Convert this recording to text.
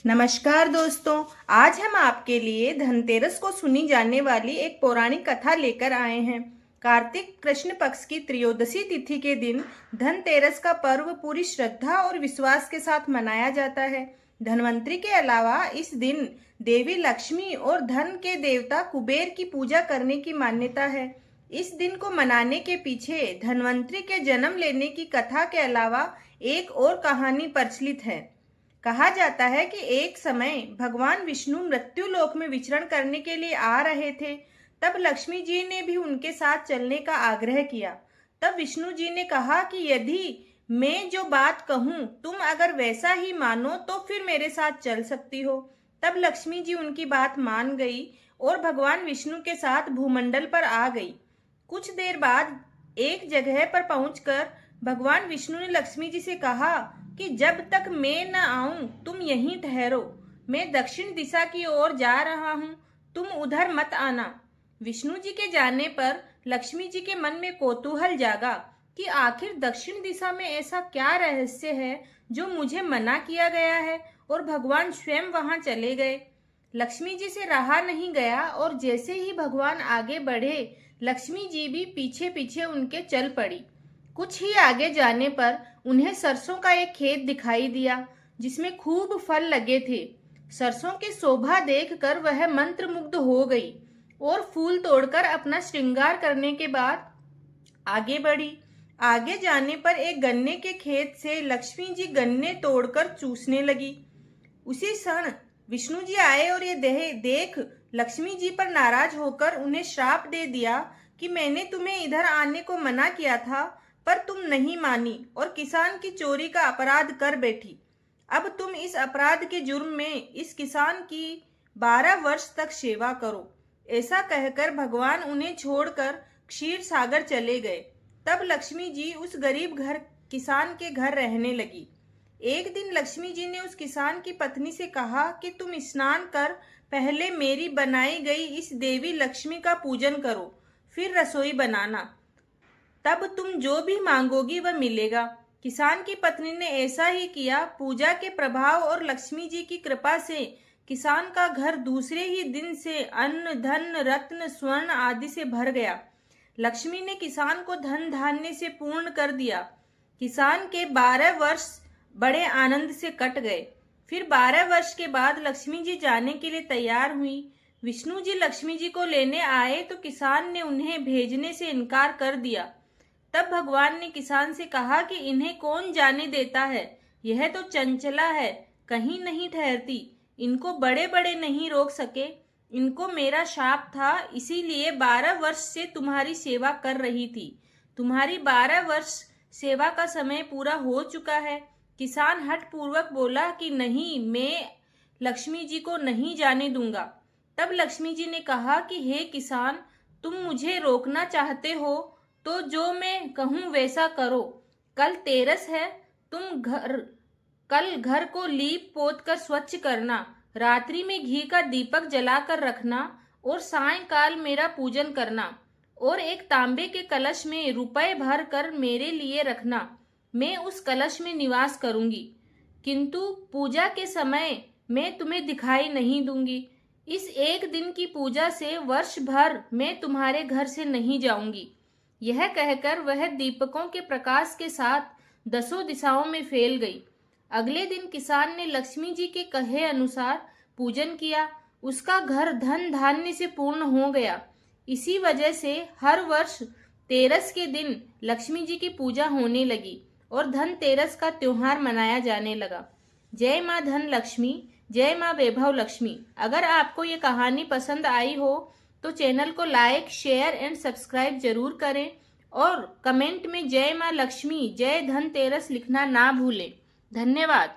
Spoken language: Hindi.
नमस्कार दोस्तों, आज हम आपके लिए धनतेरस को सुनी जाने वाली एक पौराणिक कथा लेकर आए हैं। कार्तिक कृष्ण पक्ष की त्रयोदशी तिथि के दिन धनतेरस का पर्व पूरी श्रद्धा और विश्वास के साथ मनाया जाता है। धनवंतरी के अलावा इस दिन देवी लक्ष्मी और धन के देवता कुबेर की पूजा करने की मान्यता है। इस दिन को मनाने के पीछे धनवंतरी के जन्म लेने की कथा के अलावा एक और कहानी प्रचलित है। कहा जाता है कि एक समय भगवान विष्णु मृत्यु लोक में विचरण करने के लिए आ रहे थे। तब लक्ष्मी जी ने भी उनके साथ चलने का आग्रह किया। तब विष्णु जी ने कहा कि यदि मैं जो बात कहूँ तुम अगर वैसा ही मानो तो फिर मेरे साथ चल सकती हो। तब लक्ष्मी जी उनकी बात मान गई और भगवान विष्णु के साथ भूमंडल पर आ गई। कुछ देर बाद एक जगह पर पहुंचकर भगवान विष्णु ने लक्ष्मी जी से कहा कि जब तक मैं न आऊं तुम यहीं ठहरो। मैं दक्षिण दिशा की ओर जा रहा हूं, तुम उधर मत आना। विष्णु जी के जाने पर लक्ष्मी जी के मन में कौतूहल जागा कि आखिर दक्षिण दिशा में ऐसा क्या रहस्य है जो मुझे मना किया गया है, और भगवान स्वयं वहां चले गए। लक्ष्मी जी से रहा नहीं गया और जैसे ही भगवान आगे बढ़े लक्ष्मी जी भी पीछे पीछे उनके चल पड़ी। कुछ ही आगे जाने पर उन्हें सरसों का एक खेत दिखाई दिया जिसमें खूब फल लगे थे। सरसों की शोभा देखकर वह मंत्रमुग्ध हो गई और फूल तोड़कर अपना श्रृंगार करने के बाद आगे बढ़ी। आगे जाने पर एक गन्ने के खेत से लक्ष्मी जी गन्ने तोड़कर चूसने लगी। उसी क्षण विष्णु जी आए और ये देख लक्ष्मी जी पर नाराज होकर उन्हें श्राप दे दिया कि मैंने तुम्हें इधर आने को मना किया था पर तुम नहीं मानी और किसान की चोरी का अपराध कर बैठी। अब तुम इस अपराध के जुर्म में इस किसान की 12 वर्ष तक सेवा करो। ऐसा कहकर भगवान उन्हें छोड़कर क्षीर सागर चले गए। तब लक्ष्मी जी उस गरीब किसान के घर रहने लगी। एक दिन लक्ष्मी जी ने उस किसान की पत्नी से कहा कि तुम स्नान कर पहले मेरी बनाई गई इस देवी लक्ष्मी का पूजन करो, फिर रसोई बनाना, तब तुम जो भी मांगोगी वह मिलेगा। किसान की पत्नी ने ऐसा ही किया। पूजा के प्रभाव और लक्ष्मी जी की कृपा से किसान का घर दूसरे ही दिन से अन्न धन रत्न स्वर्ण आदि से भर गया। लक्ष्मी ने किसान को धन धान्य से पूर्ण कर दिया। किसान के 12 वर्ष बड़े आनंद से कट गए। फिर 12 वर्ष के बाद लक्ष्मी जी जाने के लिए तैयार हुई। विष्णु जी लक्ष्मी जी को लेने आए तो किसान ने उन्हें भेजने से इनकार कर दिया। तब भगवान ने किसान से कहा कि इन्हें कौन जाने देता है, यह तो चंचला है, कहीं नहीं ठहरती, इनको बड़े बड़े नहीं रोक सके। इनको मेरा शाप था, इसीलिए 12 वर्ष से तुम्हारी सेवा कर रही थी। तुम्हारी 12 वर्ष सेवा का समय पूरा हो चुका है। किसान हठ पूर्वक बोला कि नहीं, मैं लक्ष्मी जी को नहीं जाने दूंगा। तब लक्ष्मी जी ने कहा कि हे किसान, तुम मुझे रोकना चाहते हो तो जो मैं कहूँ वैसा करो। कल तेरस है, तुम कल घर को लीप पोत कर स्वच्छ करना, रात्रि में घी का दीपक जलाकर रखना और सायंकाल मेरा पूजन करना, और एक तांबे के कलश में रुपए भर कर मेरे लिए रखना। मैं उस कलश में निवास करूंगी, किंतु पूजा के समय मैं तुम्हें दिखाई नहीं दूंगी। इस एक दिन की पूजा से वर्ष भर मैं तुम्हारे घर से नहीं जाऊंगी। यह कहकर वह दीपकों के प्रकाश के साथ 10 दिशाओं में फैल गई। अगले दिन किसान ने लक्ष्मी जी के कहे अनुसार पूजन किया। उसका घर धन धान्य से पूर्ण हो गया। इसी वजह से हर वर्ष तेरस के दिन लक्ष्मी जी की पूजा होने लगी और धनतेरस का त्योहार मनाया जाने लगा। जय माँ धन लक्ष्मी, जय माँ वैभव लक्ष्मी। अगर आपको ये कहानी पसंद आई हो तो चैनल को लाइक शेयर एंड सब्सक्राइब जरूर करें और कमेंट में जय माँ लक्ष्मी जय धनतेरस लिखना ना भूलें। धन्यवाद।